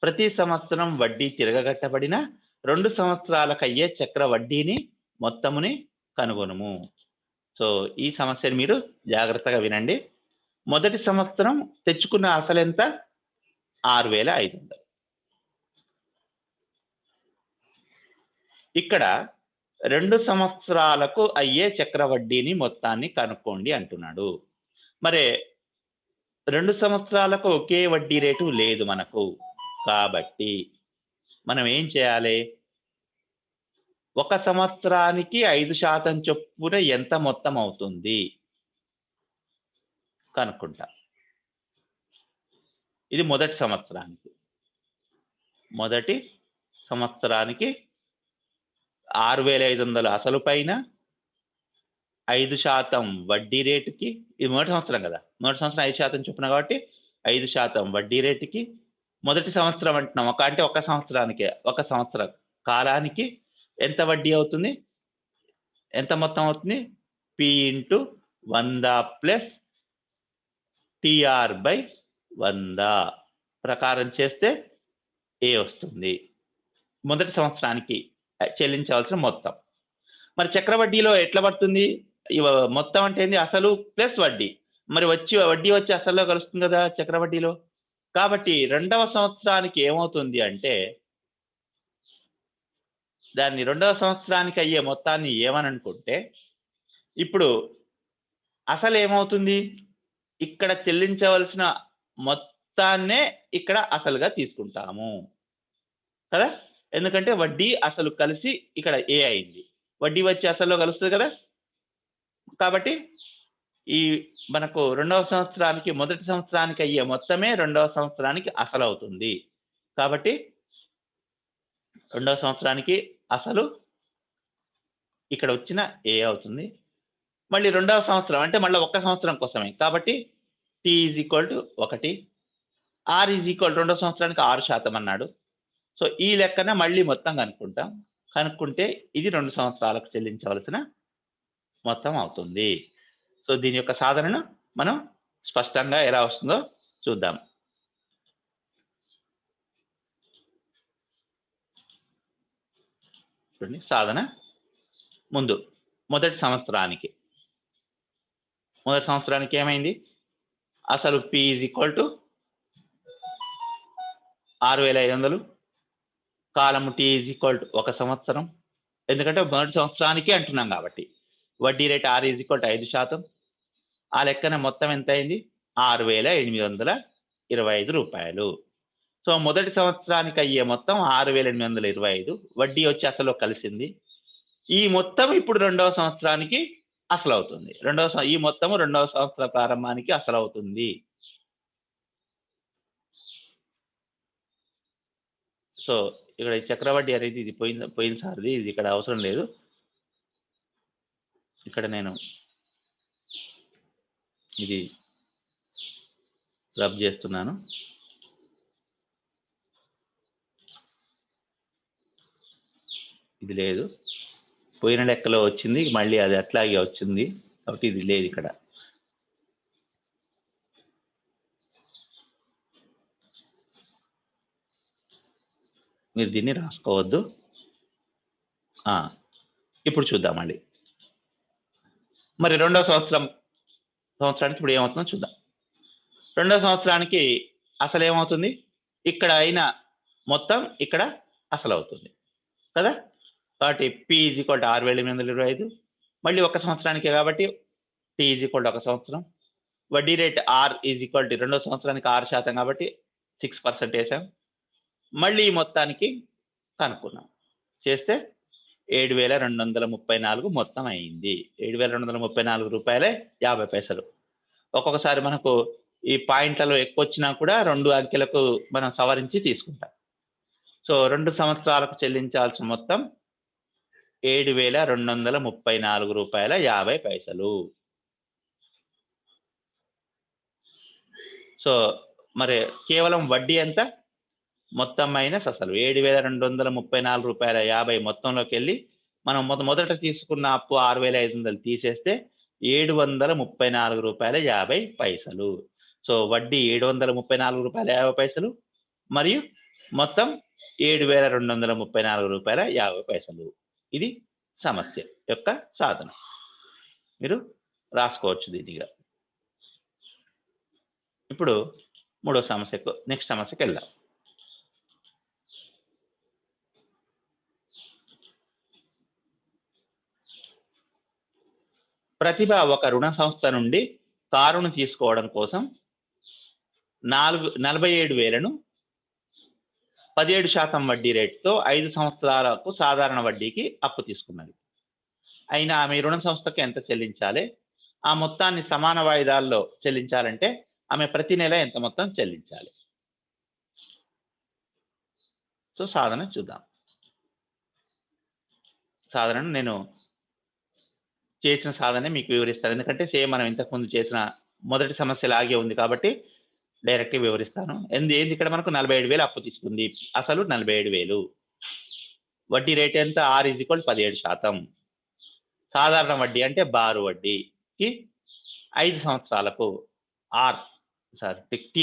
ప్రతి సంవత్సరం వడ్డీ తిరగగట్టబడిన 2 సంవత్సరాలకయ్యే చక్ర వడ్డీని మొత్తముని కనుగొనుము. సో, ఈ సమస్యను మీరు జాగ్రత్తగా వినండి. మొదటి సంవత్సరం తెచ్చుకున్న అసలెంత? 6,500. ఇక్కడ 2 సంవత్సరాలకు అయ్యే చక్ర వడ్డీని మొత్తాన్ని కనుక్కోండి అంటున్నాడు. మరి 2 సంవత్సరాలకు ఒకే వడ్డీ రేటు లేదు మనకు. కాబట్టి మనం ఏం చేయాలి? ఒక సంవత్సరానికి 5% చొప్పున ఎంత మొత్తం అవుతుంది కనుక్కుంటా. ఇది మొదటి సంవత్సరానికి. మొదటి సంవత్సరానికి 6,500 అసలు పైన 5% వడ్డీ రేటుకి, ఇది మొదటి సంవత్సరం కదా! మొదటి సంవత్సరం 5% చొప్పున కాబట్టి 5% వడ్డీ రేటుకి, మొదటి సంవత్సరం అంటున్నాం. అంటే ఒక సంవత్సరానికే, ఒక సంవత్సర కాలానికి ఎంత వడ్డీ అవుతుంది? ఎంత మొత్తం అవుతుంది? P ఇంటూ 100 ప్లస్ TR/100 ప్రకారం చేస్తే ఏ వస్తుంది. మొదటి సంవత్సరానికి చెల్లించవలసిన మొత్తం. మరి చక్రవడ్డీలో ఎట్లా పడుతుంది? మొత్తం అంటే ఏంది? అసలు ప్లస్ వడ్డీ. మరి వడ్డీ వచ్చి అసలులో కలుస్తుంది కదా చక్రవడ్డీలో. కాబట్టి రెండవ సంవత్సరానికి ఏమవుతుంది అంటే, దాన్ని రెండవ సంవత్సరానికి అయ్యే మొత్తాన్ని ఏమని అనుకుంటే, ఇప్పుడు అసలు ఏమవుతుంది? ఇక్కడ చెల్లించవలసిన మొత్తాన్నే ఇక్కడ అసలుగా తీసుకుంటాము కదా! ఎందుకంటే వడ్డీ అసలు కలిసి ఇక్కడ ఏ అయింది. వడ్డీ వచ్చి అసలులో కలుస్తుంది కదా! కాబట్టి ఈ మనకు రెండవ సంవత్సరానికి, మొదటి సంవత్సరానికి అయ్యే మొత్తమే రెండవ సంవత్సరానికి అసలవుతుంది. కాబట్టి రెండవ సంవత్సరానికి అసలు ఇక్కడ వచ్చిన ఏ అవుతుంది. మళ్ళీ రెండవ సంవత్సరం అంటే మళ్ళీ ఒక్క సంవత్సరం కోసమే. కాబట్టి T = 1, R రెండవ సంవత్సరానికి 6% అన్నాడు. సో, ఈ లెక్కన మళ్ళీ మొత్తం కనుక్కుంటాం. కనుక్కుంటే ఇది 2 సంవత్సరాలకు చెల్లించవలసిన మొత్తం అవుతుంది. సో, దీని యొక్క సాధనను మనం స్పష్టంగా ఎలా వస్తుందో చూద్దాం. చూడండి సాధన. ముందు మొదటి సంవత్సరానికి ఏమైంది? అసలు P = 6,500, కాలము T = 1 సంవత్సరం. ఎందుకంటే మొదటి సంవత్సరానికి అంటున్నాం కాబట్టి. వడ్డీ రేటు R 5%. ఆ లెక్కన మొత్తం ఎంత అయింది? రూ. 6,825. సో, మొదటి సంవత్సరానికి అయ్యే మొత్తం 6,825. వడ్డీ వచ్చి అసలు కలిసింది. ఈ మొత్తం ఇప్పుడు రెండవ సంవత్సరానికి అసలవుతుంది. ఈ మొత్తము రెండవ సంవత్సర ప్రారంభానికి అసలవుతుంది. సో, ఇక్కడ చక్రవడ్డీ అనేది ఇది పోయినసారిది. ఇది ఇక్కడ అవసరం లేదు. ఇక్కడ నేను ఇది రబ్ చేస్తున్నాను. ఇది లేదు. పోయిన లెక్కలో వచ్చింది. మళ్ళీ అది అట్లాగే వచ్చింది. కాబట్టి ఇది లేదు ఇక్కడ. మీరు దీన్ని రాసుకోవద్దు. ఇప్పుడు చూద్దాం మళ్ళీ. మరి రెండవ సంవత్సరానికి ఇప్పుడు ఏమవుతుందో చూద్దాం. రెండవ సంవత్సరానికి అసలు ఏమవుతుంది? ఇక్కడ అయిన మొత్తం ఇక్కడ అసలు అవుతుంది కదా! కాబట్టి P = 6,825. మళ్ళీ ఒక సంవత్సరానికే కాబట్టి T = 1 సంవత్సరం. వడ్డీ రేటు R రెండో సంవత్సరానికి 6% కాబట్టి 6% వేసాం. మళ్ళీ ఈ మొత్తానికి కనుక్కున్నాం. చేస్తే 7,234 మొత్తం అయింది. రూ. 7,234.50. ఒక్కొక్కసారి మనకు ఈ పాయింట్లలో ఎక్కువ వచ్చినా కూడా 2 అంకెలకు మనం సవరించి తీసుకుంటాం. సో, 2 సంవత్సరాలకు చెల్లించాల్సిన మొత్తం రూ. 7,234.50. సో, మరి కేవలం వడ్డీ ఎంత? మొత్తం మైనస్ అసలు. రూ. 7,234.50 మొత్తంలోకి వెళ్ళి మనం మొదట తీసుకున్న అప్పు 6,500 తీసేస్తే రూ. 734.50. సో వడ్డీ రూ. 734.50 మరియు మొత్తం రూ. 7,234.50. ఇది సమస్య యొక్క సాధన. మీరు రాసుకోవచ్చు దీనిగా. ఇప్పుడు నెక్స్ట్ సమస్యకు వెళ్దాం. ప్రతిభ ఒక రుణ సంస్థ నుండి కారును తీసుకోవడం కోసం 47,000ను 17% వడ్డీ రేటుతో 5 సంవత్సరాలకు సాధారణ వడ్డీకి అప్పు తీసుకున్నది. అయినా ఆమె రుణ సంస్థకు ఎంత చెల్లించాలి? ఆ మొత్తాన్ని సమాన వాయిదాల్లో చెల్లించాలంటే ఆమె ప్రతి నెల ఎంత మొత్తం చెల్లించాలి? సో సాధన చూద్దాం. సాధన నేను చేసిన సాధనే మీకు వివరిస్తాను. ఎందుకంటే సేమ్ మనం ఇంతకుముందు చేసిన మొదటి సమస్య లాగే ఉంది కాబట్టి డైరెక్ట్‌గా వివరిస్తాను. ఏంది ఇక్కడ మనకు 47,000 అప్పు తీసుకుంది. అసలు 47,000. వడ్డీ రేట్ ఎంత? R = 17%. సాధారణ వడ్డీ అంటే బారు వడ్డీకి 5 సంవత్సరాలకు T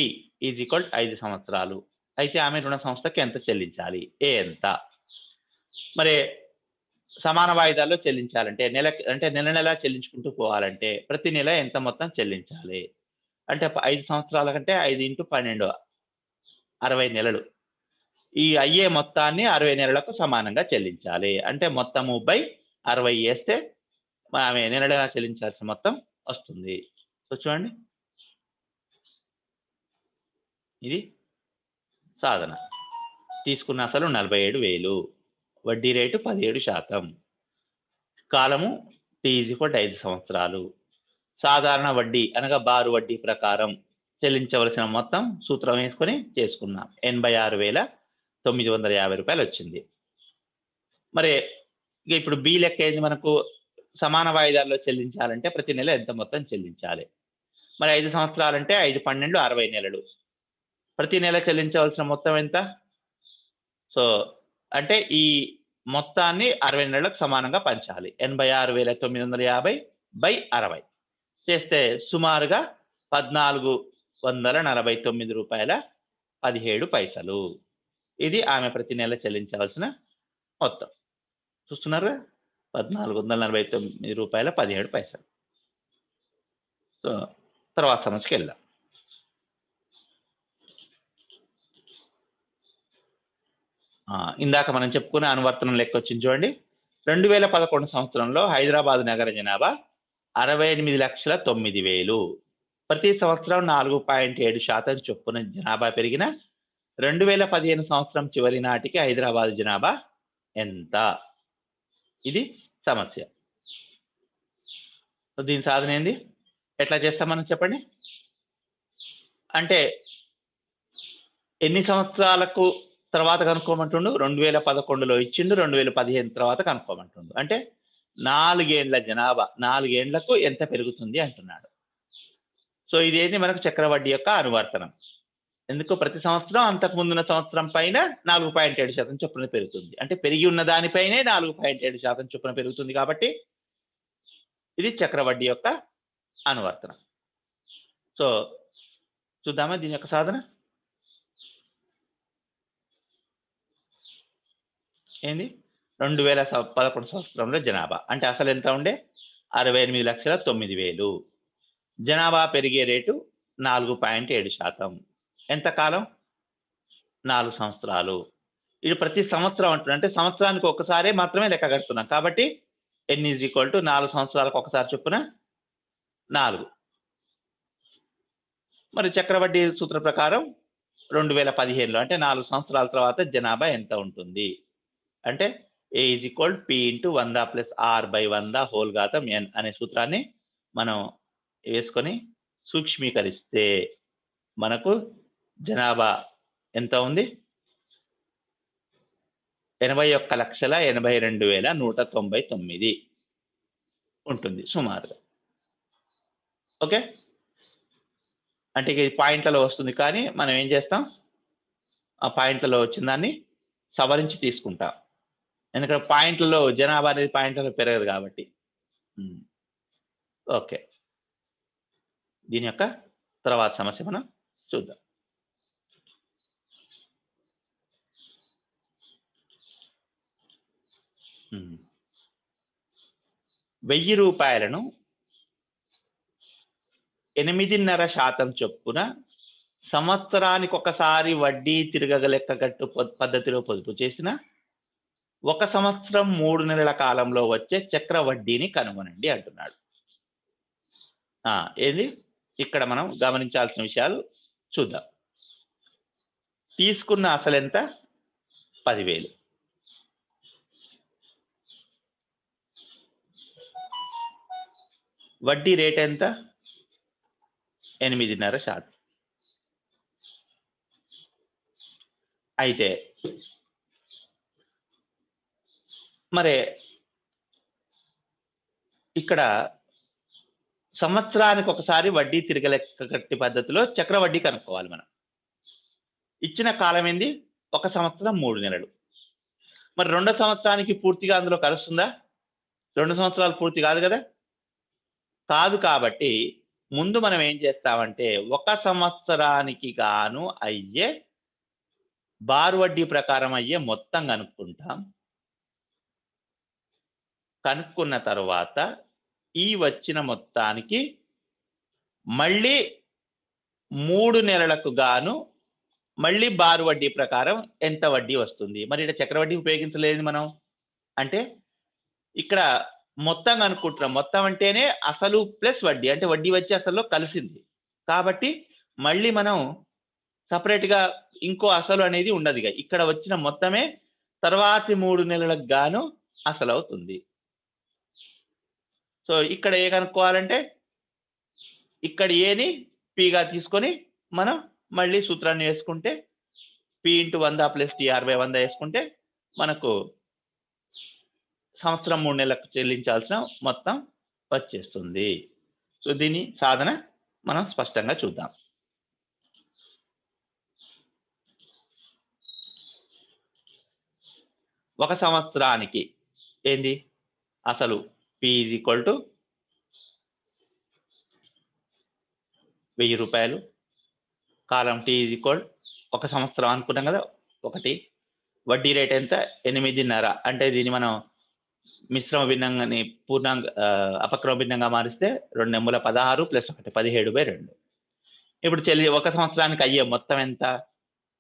= 5 సంవత్సరాలు. అయితే ఆమె రుణ సంస్థకి ఎంత చెల్లించాలి? ఏ ఎంత? మరి సమాన వాయిదాల్లో చెల్లించాలంటే నెల నెలా చెల్లించుకుంటూ పోవాలంటే ప్రతి నెల ఎంత మొత్తం చెల్లించాలి? అంటే 5 సంవత్సరాల కంటే 5 × 12 60 నెలలు. ఈ అయ్యే మొత్తాన్ని 60 నెలలకు సమానంగా చెల్లించాలి. అంటే మొత్తము బై 60 వేస్తే ఆమె నెల నెలా చెల్లించాల్సిన మొత్తం వస్తుంది. సో చూడండి, ఇది సాధన. తీసుకున్న అసలు 47,000, వడ్డీ రేటు 17%, కాలము T = 5 సంవత్సరాలు, సాధారణ వడ్డీ అనగా బారు వడ్డీ ప్రకారం చెల్లించవలసిన మొత్తం సూత్రం వేసుకొని చేసుకున్నాం. 86,950 రూపాయలు వచ్చింది. మరి ఇప్పుడు బి లెక్క ఏంది? మనకు సమాన వాయిదాల్లో చెల్లించాలంటే ప్రతి నెల ఎంత మొత్తం చెల్లించాలి? మరి 5 సంవత్సరాలంటే 5 × 12 60 నెలలు. ప్రతి నెల చెల్లించవలసిన మొత్తం ఎంత? సో అంటే ఈ మొత్తాన్ని 60 నెలలకు సమానంగా పంచాలి. 86,950/60 చేస్తే సుమారుగా ₹1,449.17. ఇది ఆమె ప్రతి నెల చెల్లించవలసిన మొత్తం. చూస్తున్నారుగా, ₹1,449.17. సో తర్వాత సమస్యకి వెళ్దాం. ఇందాక మనం చెప్పుకున్న అనువర్తనం లెక్క వచ్చింది చూడండి. 2011 సంవత్సరంలో హైదరాబాద్ నగర జనాభా 68,09,000. ప్రతి సంవత్సరం 4.7% చొప్పున జనాభా పెరిగిన 2015 సంవత్సరం చివరి నాటికి హైదరాబాద్ జనాభా ఎంత? ఇది సమస్య. సో దీని సాధన ఏంది? ఎట్లా చేస్తామని చెప్పండి. అంటే ఎన్ని సంవత్సరాలకు తర్వాత కనుక్కోమంటుండు? 2011లో ఇచ్చిండు, 2015 తర్వాత కనుక్కోమంటుండు. అంటే 4 ఏండ్ల జనాభా 4 ఏండ్లకు ఎంత పెరుగుతుంది అంటున్నాడు. సో ఇదేంటి? మనకు చక్రవడ్డీ యొక్క అనువర్తనం. ఎందుకు? ప్రతి సంవత్సరం అంతకు ముందున్న సంవత్సరం పైన 4.7% చొప్పున పెరుగుతుంది. అంటే పెరిగి ఉన్న దానిపైనే 4.7% చొప్పున పెరుగుతుంది కాబట్టి ఇది చక్రవడ్డీ యొక్క అనువర్తనం. సో చూద్దామా దీని యొక్క సాధన ఏంది? 2011 సంవత్సరంలో జనాభా అంటే అసలు ఎంత ఉండే? 68,09,000. జనాభా పెరిగే రేటు 4.7%. ఎంత కాలం? 4 సంవత్సరాలు. ఇది ప్రతి సంవత్సరం అంటున్నా, అంటే సంవత్సరానికి ఒక్కసారి మాత్రమే లెక్క కడుతున్నాం కాబట్టి n = 4 సంవత్సరాలకు ఒకసారి చొప్పున 4. మరి చక్రవడ్డీ సూత్రం ప్రకారం 2015లో అంటే 4 సంవత్సరాల తర్వాత జనాభా ఎంత ఉంటుంది? అంటే A = P × 100 + R/100n అనే సూత్రాన్ని మనం వేసుకొని సూక్ష్మీకరిస్తే మనకు జనాభా ఎంత ఉంది? 81,82,199 ఉంటుంది సుమారుగా. ఓకే, అంటే ఇది పాయింట్లలో వస్తుంది కానీ మనం ఏం చేస్తాం? ఆ పాయింట్లలో వచ్చిన దాన్ని సవరించి తీసుకుంటాం. ఎందుకంటే పాయింట్లలో జనాభా అనేది పాయింట్లలో పెరగదు కాబట్టి. ఓకే. దీని యొక్క తర్వాత సమస్య మనం చూద్దాం. హ్మ్. రూ. 1000ను 8.5% చొప్పున సంవత్సరానికొకసారి వడ్డీ తిరగగ లెక్కగట్టు పద్ధతిలో పొదుపు చేసిన 1 సంవత్సరం 3 నెలల కాలంలో వచ్చే చక్ర వడ్డీని కనుగొనండి అంటున్నాడు. ఏది? ఇక్కడ మనం గమనించాల్సిన విషయాలు చూద్దాం. తీసుకున్న అసలెంత? 10,000. వడ్డీ రేటెంత? 8.5%. అయితే మరి ఇక్కడ సంవత్సరానికి ఒకసారి వడ్డీ తిరగలెక్కగట్టి పద్ధతిలో చక్ర వడ్డీ కనుక్కోవాలి మనం. ఇచ్చిన కాలం ఏంది? 1 సంవత్సరం 3 నెలలు. మరి 2వ సంవత్సరానికి పూర్తిగా అందులో కలుస్తుందా? 2 సంవత్సరాలు పూర్తి కాదు కదా! కాదు కాబట్టి ముందు మనం ఏం చేస్తామంటే 1 సంవత్సరానికి గాను అయ్యే బారు వడ్డీ ప్రకారం అయ్యే మొత్తం కనుక్కుంటాం. కనుక్కున్న తరువాత ఈ వచ్చిన మొత్తానికి మళ్ళీ 3 నెలలకు గాను మళ్ళీ బారు వడ్డీ ప్రకారం ఎంత వడ్డీ వస్తుంది? మరి ఇక్కడ చక్రవడ్డీ ఉపయోగించలేదు మనం. అంటే ఇక్కడ మొత్తం కనుక్కుంటున్నాం. మొత్తం అంటేనే అసలు ప్లస్ వడ్డీ. అంటే వడ్డీ వచ్చి అసలులో కలిసింది. కాబట్టి మళ్ళీ మనం సెపరేట్‌గా ఇంకో అసలు అనేది ఉండదిగ. ఇక్కడ వచ్చిన మొత్తమే తర్వాతి 3 నెలలకు గాను అసలవుతుంది. సో, ఇక్కడ ఏ కనుక్కోవాలంటే ఇక్కడ ఏని పీగా తీసుకొని మనం మళ్ళీ సూత్రాన్ని వేసుకుంటే పి ఇంటూ 100 ప్లస్ టీఆర్/100 వేసుకుంటే మనకు సంవత్సరం 3 నెలలకు చెల్లించాల్సిన మొత్తం వచ్చేస్తుంది. సో, దీని సాధన మనం స్పష్టంగా చూద్దాం. ఒక సంవత్సరానికి ఏంది? అసలు పి ఈజ్ ఈక్వల్ టు రూ. 1000. కాలం టీ ఈజ్ ఈక్వల్ 1 సంవత్సరం అనుకున్నాం కదా! 1. వడ్డీ రేట్ ఎంత? 8.5. అంటే దీన్ని మనం మిశ్రమ భిన్నంగాని అపక్రమ భిన్నంగా మారిస్తే 2 నెంబుల 16 ప్లస్ 1 17/2. ఇప్పుడు 1 సంవత్సరానికి అయ్యే మొత్తం ఎంత?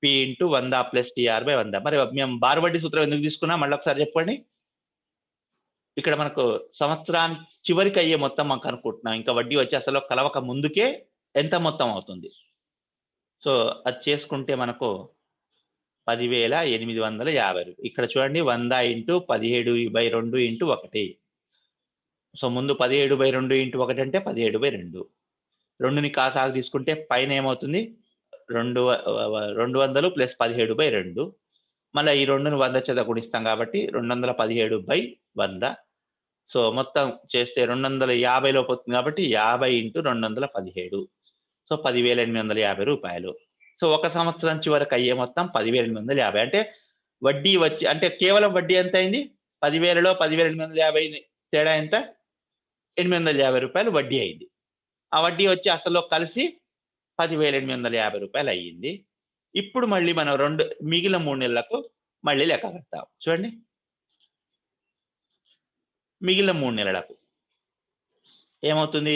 పి ఇంటూ 100 ప్లస్ టీఆర్/100. మరి మేము బారు వడ్డీ సూత్రం ఎందుకు తీసుకున్నాం? మళ్ళీ ఒకసారి చెప్పండి. ఇక్కడ మనకు సంవత్సరానికి చివరికి అయ్యే మొత్తం మనం కనుక్కుంటున్నాం. ఇంకా వడ్డీ వచ్చి అసలు కలవక ముందుకే ఎంత మొత్తం అవుతుంది. సో, అది చేసుకుంటే మనకు 10,850. ఇక్కడ చూడండి 100 ఇంటూ 17/2 ఇంటూ 1. సో, ముందు 17/2 ఇంటూ 1 అంటే 17/2. 2ని కాసాగు తీసుకుంటే పైన ఏమవుతుంది? 200 ప్లస్ 17/2. మళ్ళా ఈ 2ని 100 చేత గుణిస్తాం కాబట్టి 217/100. సో, మొత్తం చేస్తే 250 లోపు వస్తుంది కాబట్టి 50 ఇంటూ 217. సో, 10,850. సో, 1 సంవత్సరం చివరకు అయ్యే మొత్తం 10,850. అంటే వడ్డీ వచ్చి అంటే కేవలం వడ్డీ ఎంత అయింది? 10,000లో 10,850 తేడా ఎంత? రూ. 850 వడ్డీ అయింది. ఆ వడ్డీ వచ్చి అసలులో కలిసి రూ. 10,850 అయ్యింది. ఇప్పుడు మళ్ళీ మనం మిగిలిన 3 నెలలకు మళ్ళీ లెక్క కడతాం. చూడండి. మిగిలిన 3 నెలలకు ఏమవుతుంది?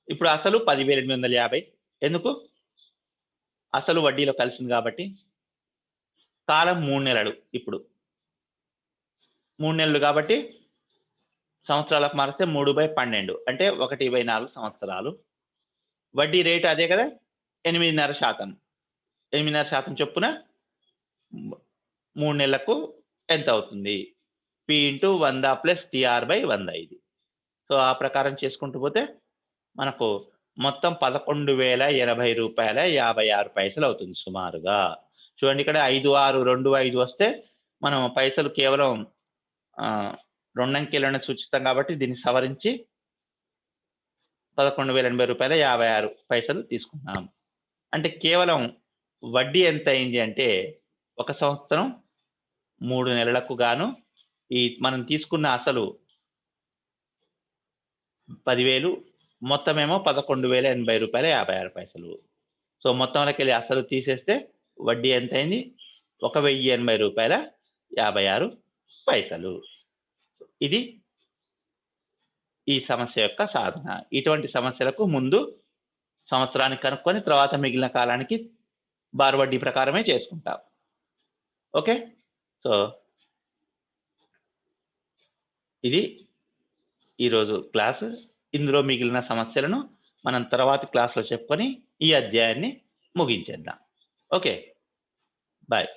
ఇప్పుడు అసలు 10,850. ఎందుకు? అసలు వడ్డీలో కలిసింది కాబట్టి. కాలం 3 నెలలు ఇప్పుడు. 3 నెలలు కాబట్టి సంవత్సరాలకు మారిస్తే 3/12 అంటే 1/4 సంవత్సరాలు. వడ్డీ రేటు అదే కదా! 8.5%. 8.5% చొప్పున 3 నెలలకు ఎంత అవుతుంది? పి ఇంటూ 100 ప్లస్ టీఆర్/100 ఇది. సో, ఆ ప్రకారం చేసుకుంటూ పోతే మనకు మొత్తం రూ. 11,080.56 అవుతుంది సుమారుగా. చూడండి ఇక్కడ 5625 వస్తే మనం పైసలు కేవలం 2 అంకెలను సూచిస్తాం కాబట్టి దీన్ని సవరించి రూ. 11,080.56 తీసుకున్నాం. అంటే కేవలం వడ్డీ ఎంత అయింది అంటే 1 సంవత్సరం 3 నెలలకు గాను మనం తీసుకున్న అసలు 10,000 మొత్తమేమో రూ. 11,080.56. సో, మొత్తంలోకెళ్ళి అసలు తీసేస్తే వడ్డీ ఎంతయింది? రూ. 1,080.56. ఇది ఈ సమస్య యొక్క సాధన. ఇటువంటి సమస్యలకు ముందు సంవత్సరానికి కనుక్కొని తర్వాత మిగిలిన కాలానికి బార్ వడ్డీ ప్రకారమే చేసుకుంటాం. ఓకే. సో, ఇది ఈరోజు క్లాసు. ఇందులో మిగిలిన సమస్యలను మనం తర్వాతి క్లాస్‌లో చెప్పుకొని ఈ అధ్యాయాన్ని ముగించేద్దాం. ఓకే. బాయ్.